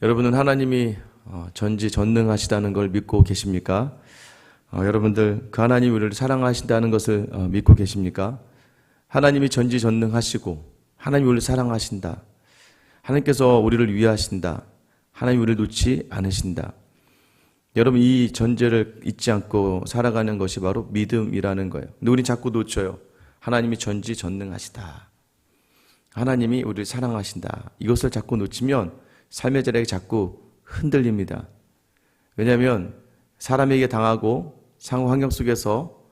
여러분은 하나님이 전지전능하시다는 걸 믿고 계십니까? 여러분들 그 하나님이 우리를 사랑하신다는 것을 믿고 계십니까? 하나님이 전지전능하시고 하나님이 우리를 사랑하신다. 하나님께서 우리를 위하신다. 하나님이 우리를 놓지 않으신다. 여러분, 이 전제를 잊지 않고 살아가는 것이 바로 믿음이라는 거예요. 근데 우린 자꾸 놓쳐요. 하나님이 전지전능하시다. 하나님이 우리를 사랑하신다. 이것을 자꾸 놓치면 삶의 자리가 자꾸 흔들립니다. 왜냐하면 사람에게 당하고 상호 환경 속에서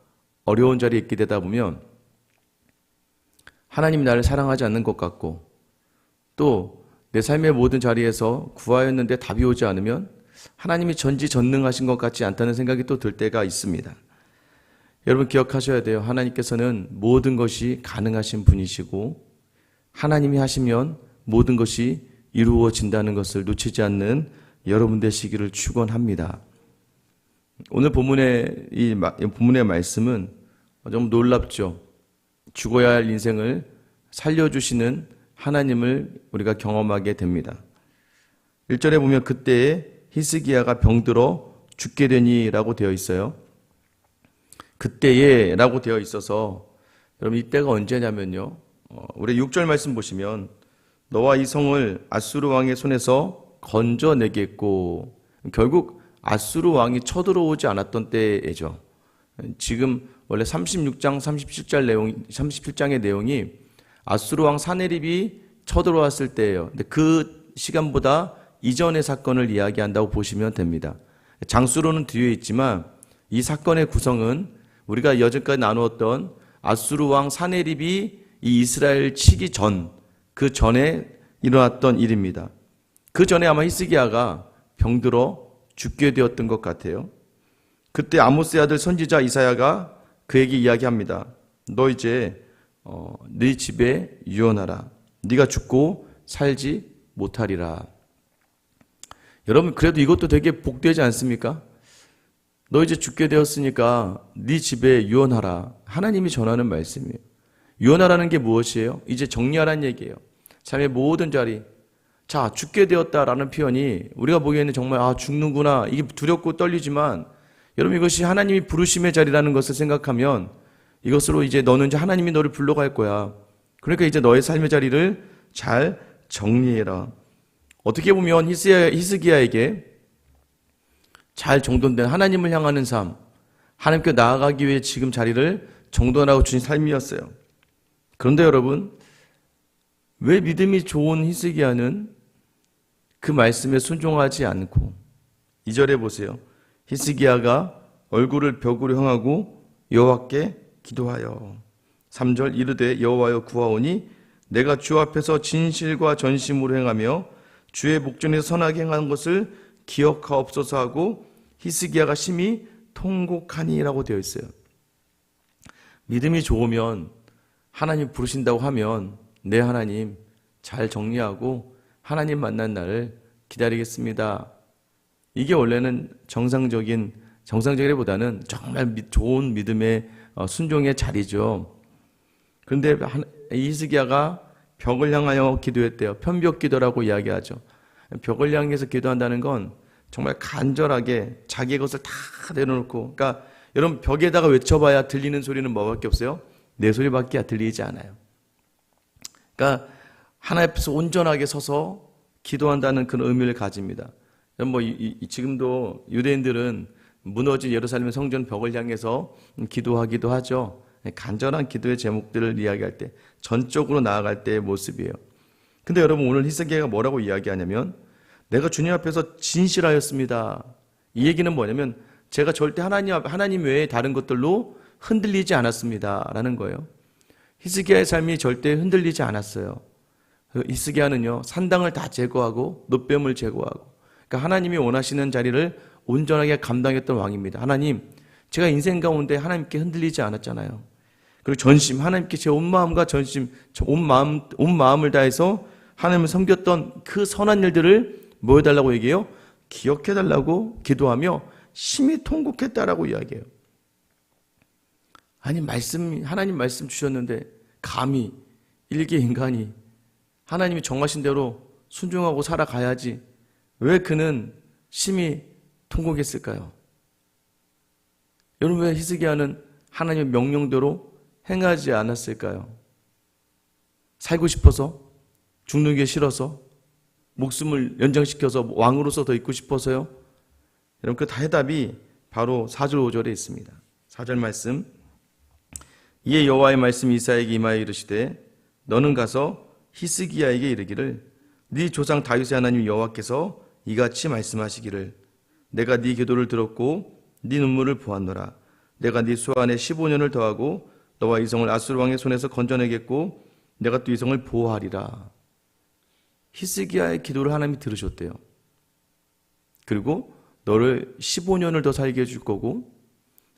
어려운 자리에 있게 되다 보면 하나님이 나를 사랑하지 않는 것 같고, 또 내 삶의 모든 자리에서 구하였는데 답이 오지 않으면 하나님이 전지전능하신 것 같지 않다는 생각이 또 들 때가 있습니다. 여러분 기억하셔야 돼요. 하나님께서는 모든 것이 가능하신 분이시고 하나님이 하시면 모든 것이 이루어진다는 것을 놓치지 않는 여러분 되시기를 축원합니다. 오늘 본문의 말씀은 좀 놀랍죠. 죽어야 할 인생을 살려주시는 하나님을 우리가 경험하게 됩니다. 1절에 보면 그때에 히스기야가 병들어 죽게 되니라고 되어 있어요. 그때에 라고 되어 있어서 여러분 이때가 언제냐면요. 우리 6절 말씀 보시면 너와 이 성을 아수르 왕의 손에서 건져내겠고, 결국 아수르 왕이 쳐들어오지 않았던 때죠. 지금 원래 36장, 37장의 내용이 아수르 왕 사네립이 쳐들어왔을 때예요. 근데 그 시간보다 이전의 사건을 이야기한다고 보시면 됩니다. 장수로는 뒤에 있지만 이 사건의 구성은 우리가 여지까지 나누었던 아수르 왕 사네립이 이 이스라엘 치기 전, 그 전에 일어났던 일입니다. 그 전에 아마 히스기야가 병들어 죽게 되었던 것 같아요. 그때 아모스의 아들 선지자 이사야가 그에게 이야기합니다. 너 이제 네 집에 유언하라. 네가 죽고 살지 못하리라. 여러분 그래도 이것도 되게 복되지 않습니까? 너 이제 죽게 되었으니까 네 집에 유언하라. 하나님이 전하는 말씀이에요. 유언하라는 게 무엇이에요? 이제 정리하라는 얘기예요. 삶의 모든 자리. 자, 죽게 되었다라는 표현이 우리가 보기에는 정말 죽는구나. 이게 두렵고 떨리지만 여러분 이것이 하나님이 부르심의 자리라는 것을 생각하면 이것으로 이제 너는 이제 하나님이 너를 불러갈 거야. 그러니까 이제 너의 삶의 자리를 잘 정리해라. 어떻게 보면 히스기야에게 잘 정돈된 하나님을 향하는 삶, 하나님께 나아가기 위해 지금 자리를 정돈하고 주신 삶이었어요. 그런데 여러분, 왜 믿음이 좋은 히스기야는 그 말씀에 순종하지 않고 2절에 보세요. 히스기야가 얼굴을 벽으로 향하고 여호와께 기도하여 3절 이르되 여호와여 구하오니 내가 주 앞에서 진실과 전심으로 행하며 주의 목전에서 선하게 행한 것을 기억하옵소서 하고 히스기야가 심히 통곡하니라고 되어 있어요. 믿음이 좋으면 하나님 부르신다고 하면 네 하나님 잘 정리하고 하나님 만난 날을 기다리겠습니다. 이게 원래는 정상적이보다는 정말 좋은 믿음의 순종의 자리죠. 그런데 히스기야가 벽을 향하여 기도했대요. 편벽 기도라고 이야기하죠. 벽을 향해서 기도한다는 건 정말 간절하게 자기의 것을 다 내려놓고, 그러니까 여러분 벽에다가 외쳐봐야 들리는 소리는 뭐밖에 없어요? 내 소리밖에 들리지 않아요. 그러니까 하나님 앞에서 온전하게 서서 기도한다는 그런 의미를 가집니다. 지금도 유대인들은 무너진 예루살렘 성전 벽을 향해서 기도하기도 하죠. 간절한 기도의 제목들을 이야기할 때, 전적으로 나아갈 때의 모습이에요. 근데 여러분 오늘 히스기야가 뭐라고 이야기하냐면 내가 주님 앞에서 진실하였습니다. 이 얘기는 뭐냐면 제가 절대 하나님 외에 다른 것들로 흔들리지 않았습니다 라는 거예요. 히스기야의 삶이 절대 흔들리지 않았어요. 히스기야는요 산당을 다 제거하고 노뱀을 제거하고, 그러니까 하나님이 원하시는 자리를 온전하게 감당했던 왕입니다. 하나님, 제가 인생 가운데 하나님께 흔들리지 않았잖아요. 그리고 전심, 하나님께 제 온 마음과 전심, 온 마음을 다해서 하나님을 섬겼던 그 선한 일들을 뭐 해달라고 얘기해요? 기억해달라고 기도하며 심히 통곡했다라고 이야기해요. 아니, 하나님 말씀 주셨는데 감히 일개 인간이 하나님이 정하신 대로 순종하고 살아가야지 왜 그는 심히 통곡했을까요? 여러분, 왜 히스기야는 하나님의 명령대로 행하지 않았을까요? 살고 싶어서? 죽는 게 싫어서? 목숨을 연장시켜서 왕으로서 더 있고 싶어서요? 여러분, 그 해답이 바로 4절 5절에 있습니다. 4절 말씀. 이에 여호와의 말씀이 이사야에게 임하여 이르시되 너는 가서 히스기야에게 이르기를 네 조상 다윗의 하나님 여호와께서 이같이 말씀하시기를 내가 네 기도를 들었고 네 눈물을 보았노라. 내가 네 수완에 15년을 더하고 너와 이 성을 아수르 왕의 손에서 건져내겠고 내가 또 이 성을 보호하리라. 히스기야의 기도를 하나님이 들으셨대요. 그리고 너를 15년을 더 살게 해줄 거고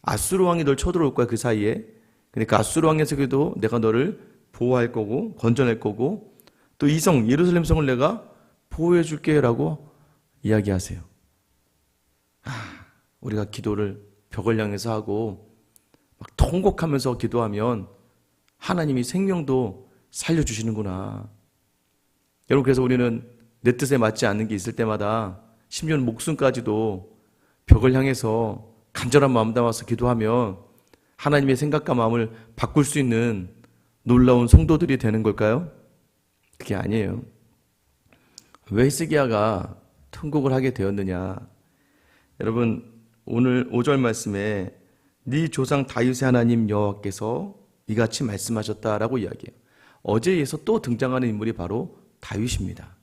아수르 왕이 널 쳐들어올 거야, 그 사이에. 그러니까 아수르 왕에서도 내가 너를 보호할 거고 건져낼 거고 또 이 성 예루살렘 성을 내가 보호해 줄게 라고 이야기하세요. 우리가 기도를 벽을 향해서 하고 막 통곡하면서 기도하면 하나님이 생명도 살려주시는구나. 여러분, 그래서 우리는 내 뜻에 맞지 않는 게 있을 때마다 심지어는 목숨까지도 벽을 향해서 간절한 마음 담아서 기도하면 하나님의 생각과 마음을 바꿀 수 있는 놀라운 성도들이 되는 걸까요? 그게 아니에요. 왜 히스기야가 통곡을 하게 되었느냐? 여러분, 오늘 5절 말씀에 네 조상 다윗의 하나님 여호와께서 이같이 말씀하셨다라고 이야기해요. 어제에 이어서 또 등장하는 인물이 바로 다윗입니다.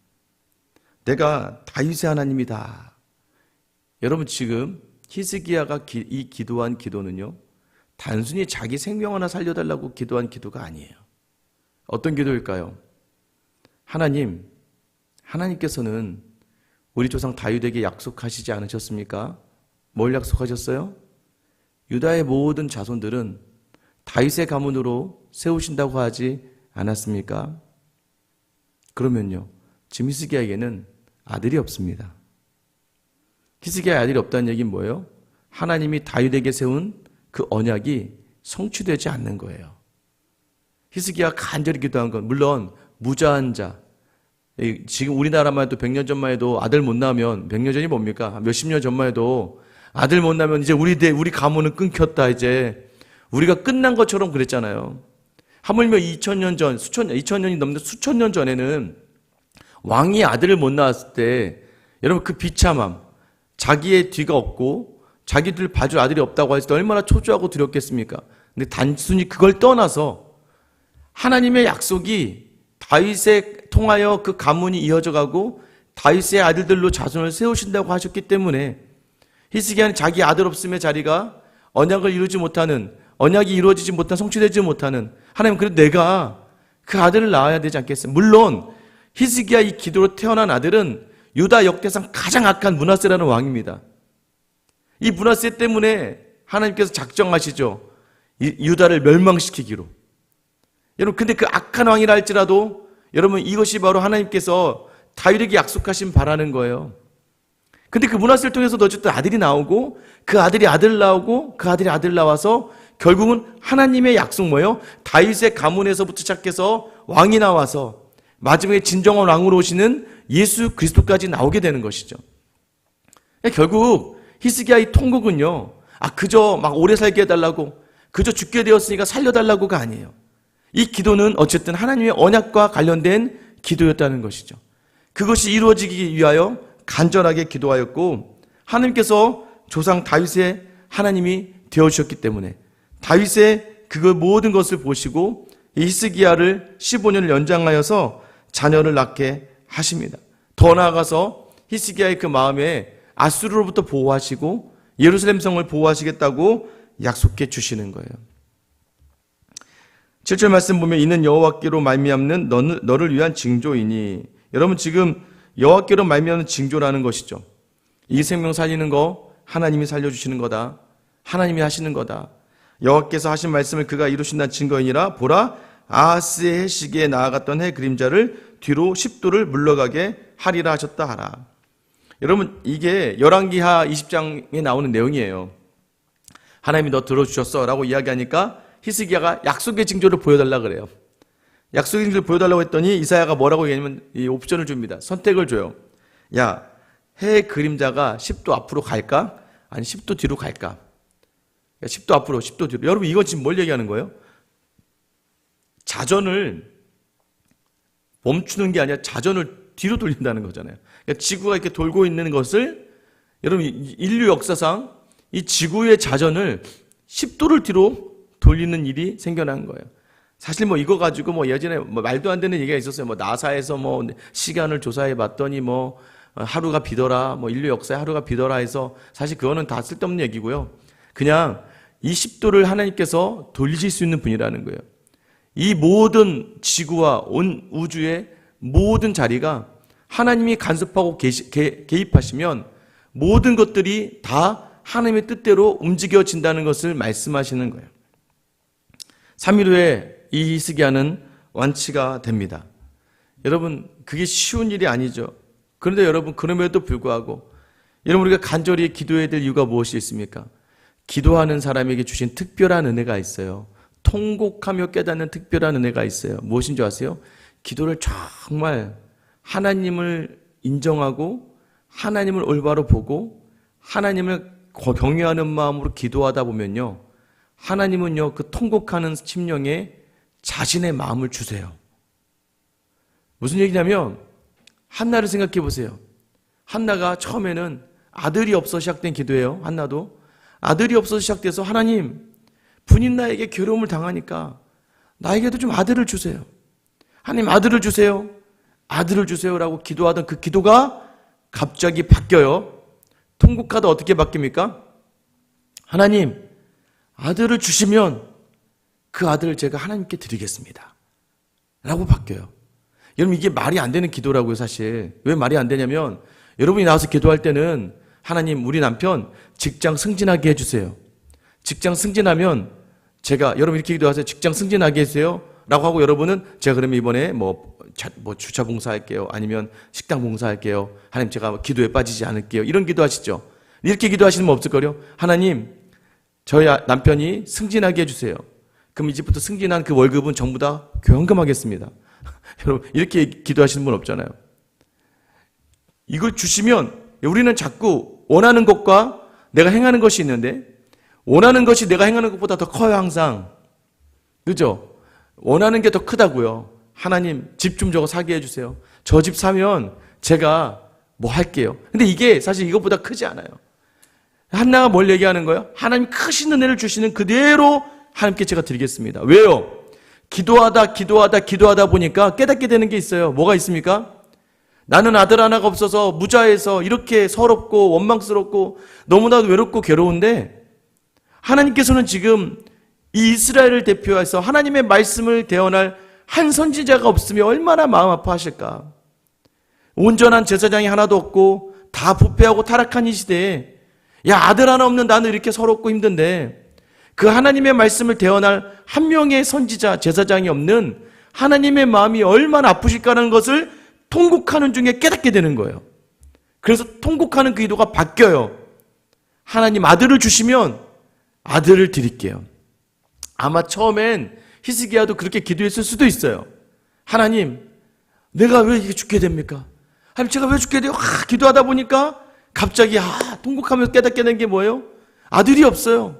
내가 다윗의 하나님이다. 여러분, 지금 히스기야가 이 기도한 기도는요, 단순히 자기 생명 하나 살려달라고 기도한 기도가 아니에요. 어떤 기도일까요? 하나님께서는 우리 조상 다윗에게 약속하시지 않으셨습니까? 뭘 약속하셨어요? 유다의 모든 자손들은 다윗의 가문으로 세우신다고 하지 않았습니까? 그러면요, 지금 히스기야에게는 아들이 없습니다. 히스기야의 아들이 없다는 얘기는 뭐예요? 하나님이 다윗에게 세운 그 언약이 성취되지 않는 거예요. 히스기야가 간절히 기도한 건 물론 무자한 자, 지금 우리나라만 해도 100년 전만 해도 아들 못 낳으면, 100년 전이 뭡니까? 몇십 년 전만 해도 아들 못 낳으면 이제 우리 가문은 끊겼다, 이제 우리가 끝난 것처럼 그랬잖아요. 하물며 2000년이 넘는 수천 년 전에는 왕이 아들을 못 낳았을 때 여러분, 그 비참함, 자기의 뒤가 없고 자기들 봐줄 아들이 없다고 했을 때 얼마나 초조하고 두렵겠습니까? 근데 단순히 그걸 떠나서 하나님의 약속이 다윗에 통하여 그 가문이 이어져 가고 다윗의 아들들로 자손을 세우신다고 하셨기 때문에 히스기야는 자기 아들 없음의 자리가 언약을 이루지 못하는, 언약이 이루어지지 못한, 성취되지 못하는, 하나님, 그래도 내가 그 아들을 낳아야 되지 않겠어요? 물론 히스기야 이 기도로 태어난 아들은 유다 역대상 가장 악한 므낫세라는 왕입니다. 이 므낫세 때문에 하나님께서 작정하시죠. 유다를 멸망시키기로. 여러분, 근데 그 악한 왕이라 할지라도 여러분, 이것이 바로 하나님께서 다윗에게 약속하신 바라는 거예요. 근데 그 므낫세를 통해서도 어쨌든 아들이 나오고 그 아들이 아들 나오고 그 아들이 아들 나와서 결국은 하나님의 약속 뭐예요? 다윗의 가문에서부터 시작해서 왕이 나와서 마지막에 진정한 왕으로 오시는 예수 그리스도까지 나오게 되는 것이죠. 결국 히스기야의 통곡은요, 그저 막 오래 살게 해달라고, 그저 죽게 되었으니까 살려달라고가 아니에요. 이 기도는 어쨌든 하나님의 언약과 관련된 기도였다는 것이죠. 그것이 이루어지기 위하여 간절하게 기도하였고, 하나님께서 조상 다윗의 하나님이 되어주셨기 때문에 다윗의 그 모든 것을 보시고 이 히스기야를 15년을 연장하여서 자녀를 낳게 하십니다. 더 나아가서 히스기야의 그 마음에 아수르로부터 보호하시고 예루살렘 성을 보호하시겠다고 약속해 주시는 거예요. 7절 말씀 보면 이는 여호와께로 말미암는 너를 위한 징조이니, 여러분, 지금 여호와께로 말미암는 징조라는 것이죠. 이 생명 살리는 거 하나님이 살려주시는 거다. 하나님이 하시는 거다. 여호와께서 하신 말씀을 그가 이루신다는 증거이니라. 보라, 아하스의 해시기에 나아갔던 해 그림자를 뒤로 10도를 물러가게 하리라 하셨다 하라. 여러분, 이게 열왕기하 20장에 나오는 내용이에요. 하나님이 너 들어주셨어 라고 이야기하니까 히스기야가 약속의 징조를 보여달라 그래요. 약속의 징조를 보여달라고 했더니 이사야가 뭐라고 얘기하냐면 이 옵션을 줍니다. 선택을 줘요. 야, 해의 그림자가 10도 앞으로 갈까? 아니 10도 뒤로 갈까? 10도 앞으로 10도 뒤로. 여러분 이거 지금 뭘 얘기하는 거예요? 자전을 멈추는 게 아니라 자전을 뒤로 돌린다는 거잖아요. 그러니까 지구가 이렇게 돌고 있는 것을, 여러분 인류 역사상 이 지구의 자전을 10도를 뒤로 돌리는 일이 생겨난 거예요. 사실 뭐 이거 가지고 뭐 예전에 뭐 말도 안 되는 얘기가 있었어요. 뭐 나사에서 뭐 시간을 조사해 봤더니 뭐 하루가 비더라, 뭐 인류 역사에 하루가 비더라 해서, 사실 그거는 다 쓸데없는 얘기고요. 그냥 이 10도를 하나님께서 돌리실 수 있는 분이라는 거예요. 이 모든 지구와 온 우주의 모든 자리가 하나님이 간섭하고 개입하시면 모든 것들이 다 하나님의 뜻대로 움직여진다는 것을 말씀하시는 거예요. 3일 후에 이 히스기야는 완치가 됩니다. 여러분 그게 쉬운 일이 아니죠. 그런데 여러분 그럼에도 불구하고 여러분 우리가 간절히 기도해야 될 이유가 무엇이 있습니까? 기도하는 사람에게 주신 특별한 은혜가 있어요. 통곡하며 깨닫는 특별한 은혜가 있어요. 무엇인 줄 아세요? 기도를 정말 하나님을 인정하고 하나님을 올바로 보고 하나님을 경외하는 마음으로 기도하다 보면요, 하나님은요 그 통곡하는 심령에 자신의 마음을 주세요. 무슨 얘기냐면 한나를 생각해 보세요. 한나가 처음에는 아들이 없어 시작된 기도예요. 한나도 아들이 없어서 시작돼서, 하나님 분인 나에게 괴로움을 당하니까 나에게도 좀 아들을 주세요. 하나님 아들을 주세요. 아들을 주세요라고 기도하던 그 기도가 갑자기 바뀌어요. 통곡하다 어떻게 바뀝니까? 하나님 아들을 주시면 그 아들을 제가 하나님께 드리겠습니다 라고 바뀌어요. 여러분 이게 말이 안 되는 기도라고요. 사실 왜 말이 안 되냐면, 여러분이 나와서 기도할 때는 하나님 우리 남편 직장 승진하게 해주세요. 직장 승진하면 제가, 여러분 이렇게 기도하세요. 직장 승진하게 해주세요 라고 하고, 여러분은 제가 그러면 이번에 뭐 주차 봉사할게요, 아니면 식당 봉사할게요, 하나님 제가 기도에 빠지지 않을게요, 이런 기도하시죠. 이렇게 기도하시는 분 없을 거요. 하나님 저희 남편이 승진하게 해주세요. 그럼 이제부터 승진한 그 월급은 전부 다 교환금하겠습니다. 여러분 이렇게 기도하시는 분 없잖아요. 이걸 주시면 우리는 자꾸 원하는 것과 내가 행하는 것이 있는데, 원하는 것이 내가 행하는 것보다 더 커요 항상. 그죠? 원하는 게 더 크다고요. 하나님 집 좀 저거 사게 해주세요. 저 집 사면 제가 뭐 할게요. 근데 이게 사실 이것보다 크지 않아요. 한나가 뭘 얘기하는 거예요? 하나님 크신 은혜를 주시는 그대로 하나님께 제가 드리겠습니다. 왜요? 기도하다 보니까 깨닫게 되는 게 있어요. 뭐가 있습니까? 나는 아들 하나가 없어서 무자해서 이렇게 서럽고 원망스럽고 너무나도 외롭고 괴로운데, 하나님께서는 지금 이 이스라엘을 대표해서 하나님의 말씀을 대언할 한 선지자가 없으면 얼마나 마음 아파하실까. 온전한 제사장이 하나도 없고 다 부패하고 타락한 이 시대에, 야 아들 하나 없는 나는 이렇게 서럽고 힘든데, 그 하나님의 말씀을 대언할 한 명의 선지자 제사장이 없는 하나님의 마음이 얼마나 아프실까라는 것을 통곡하는 중에 깨닫게 되는 거예요. 그래서 통곡하는 그 기도가 바뀌어요. 하나님 아들을 주시면 아들을 드릴게요. 아마 처음엔 히스기야도 그렇게 기도했을 수도 있어요. 하나님 내가 왜 이게 죽게 됩니까? 하나님 제가 왜 죽게 돼요? 기도하다 보니까 갑자기 통곡하면서 깨닫게 된 게 뭐예요? 아들이 없어요.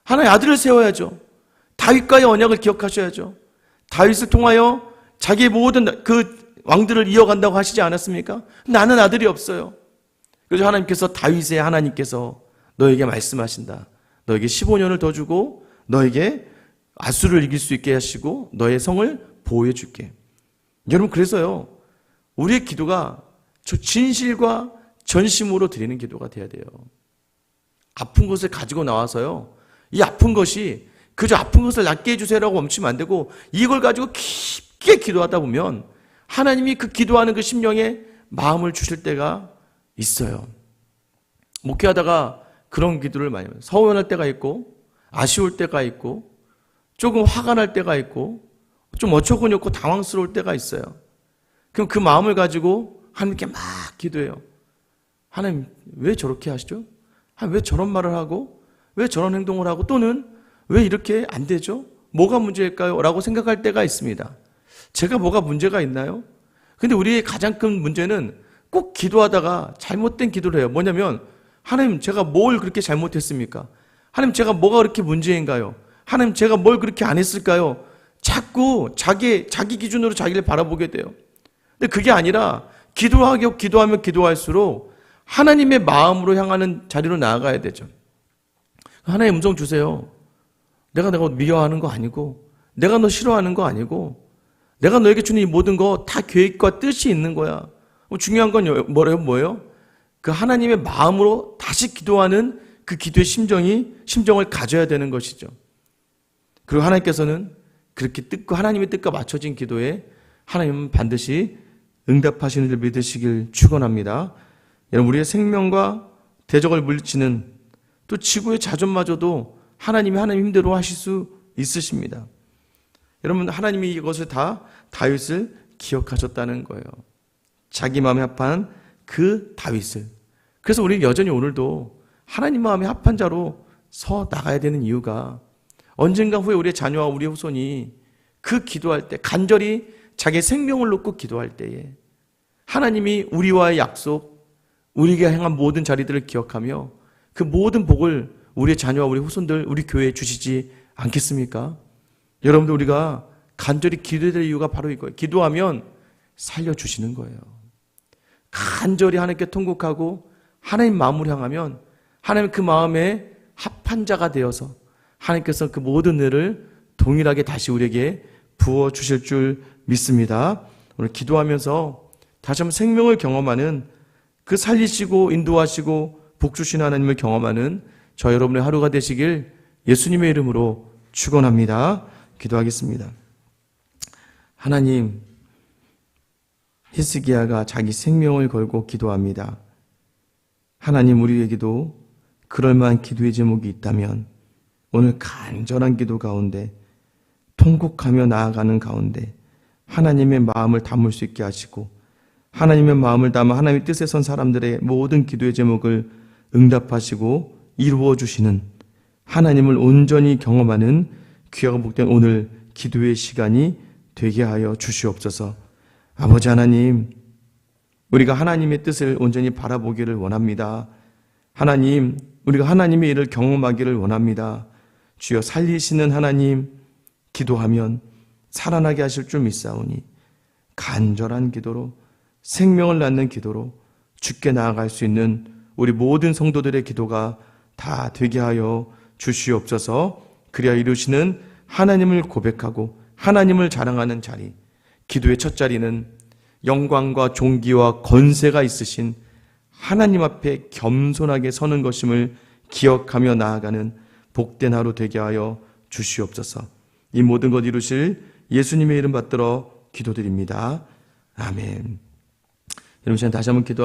하나님 아들을 세워야죠. 다윗과의 언약을 기억하셔야죠. 다윗을 통하여 자기의 모든 그 왕들을 이어간다고 하시지 않았습니까? 나는 아들이 없어요. 그래서 하나님께서, 다윗의 하나님께서 너에게 말씀하신다. 너에게 15년을 더 주고 너에게 아수를 이길 수 있게 하시고 너의 성을 보호해 줄게. 여러분 그래서요, 우리의 기도가 진실과 전심으로 드리는 기도가 돼야 돼요. 아픈 것을 가지고 나와서요, 이 아픈 것이 그저 아픈 것을 낫게 해주세요라고 멈추면 안 되고, 이걸 가지고 깊게 기도하다 보면 하나님이 그 기도하는 그 심령에 마음을 주실 때가 있어요. 목회하다가 그런 기도를 많이 해요. 서운할 때가 있고 아쉬울 때가 있고 조금 화가 날 때가 있고 좀 어처구니없고 당황스러울 때가 있어요. 그럼 그 마음을 가지고 하나님께 막 기도해요. 하나님 왜 저렇게 하시죠? 하나님 왜 저런 말을 하고 왜 저런 행동을 하고, 또는 왜 이렇게 안 되죠? 뭐가 문제일까요? 라고 생각할 때가 있습니다. 제가 뭐가 문제가 있나요? 근데 우리의 가장 큰 문제는 꼭 기도하다가 잘못된 기도를 해요. 뭐냐면, 하나님, 제가 뭘 그렇게 잘못했습니까? 하나님, 제가 뭐가 그렇게 문제인가요? 하나님, 제가 뭘 그렇게 안 했을까요? 자꾸 자기 기준으로 자기를 바라보게 돼요. 근데 그게 아니라 기도하면 기도할수록 하나님의 마음으로 향하는 자리로 나아가야 되죠. 하나님 음성 주세요. 내가 미워하는 거 아니고, 내가 너 싫어하는 거 아니고, 내가 너에게 주는 이 모든 거 다 계획과 뜻이 있는 거야. 중요한 건 뭐예요? 그 하나님의 마음으로 다시 기도하는 그 기도의 심정을 가져야 되는 것이죠. 그리고 하나님께서는 그렇게 하나님의 뜻과 맞춰진 기도에 하나님은 반드시 응답하시는 줄 믿으시길 축원합니다. 여러분, 우리의 생명과 대적을 물리치는 또 지구의 자존마저도 하나님 힘대로 하실 수 있으십니다. 여러분, 하나님이 이것을 다 다윗을 기억하셨다는 거예요. 자기 마음에 합한 그 다윗을. 그래서 우리 여전히 오늘도 하나님 마음에 합한 자로 서 나가야 되는 이유가, 언젠가 후에 우리의 자녀와 우리의 후손이 그 기도할 때, 간절히 자기의 생명을 놓고 기도할 때에 하나님이 우리와의 약속, 우리가 향한 모든 자리들을 기억하며 그 모든 복을 우리의 자녀와 우리 후손들, 우리 교회에 주시지 않겠습니까? 여러분들, 우리가 간절히 기도해야 될 이유가 바로 이거예요. 기도하면 살려주시는 거예요. 간절히 하나님께 통곡하고 하나님 마음으로 향하면 하나님 그 마음에 합한 자가 되어서 하나님께서 그 모든 일을 동일하게 다시 우리에게 부어주실 줄 믿습니다. 오늘 기도하면서 다시 한번 생명을 경험하는, 그 살리시고 인도하시고 복주시는 하나님을 경험하는 저 여러분의 하루가 되시길 예수님의 이름으로 축원합니다. 기도하겠습니다. 하나님, 히스기야가 자기 생명을 걸고 기도합니다. 하나님, 우리에게도 그럴 만한 기도의 제목이 있다면 오늘 간절한 기도 가운데, 통곡하며 나아가는 가운데 하나님의 마음을 담을 수 있게 하시고, 하나님의 마음을 담아 하나님의 뜻에 선 사람들의 모든 기도의 제목을 응답하시고 이루어 주시는 하나님을 온전히 경험하는 귀하고 복된 오늘 기도의 시간이 되게 하여 주시옵소서. 아버지 하나님, 우리가 하나님의 뜻을 온전히 바라보기를 원합니다. 하나님, 우리가 하나님의 일을 경험하기를 원합니다. 주여, 살리시는 하나님, 기도하면 살아나게 하실 줄 믿사오니 간절한 기도로, 생명을 낳는 기도로 주께 나아갈 수 있는 우리 모든 성도들의 기도가 다 되게 하여 주시옵소서. 그래야 이루시는 하나님을 고백하고 하나님을 자랑하는 자리, 기도의 첫 자리는 영광과 존귀와 권세가 있으신 하나님 앞에 겸손하게 서는 것임을 기억하며 나아가는 복된 하루 되게 하여 주시옵소서. 이 모든 것 이루실 예수님의 이름 받들어 기도드립니다. 아멘. 여러분, 다시 한번 기도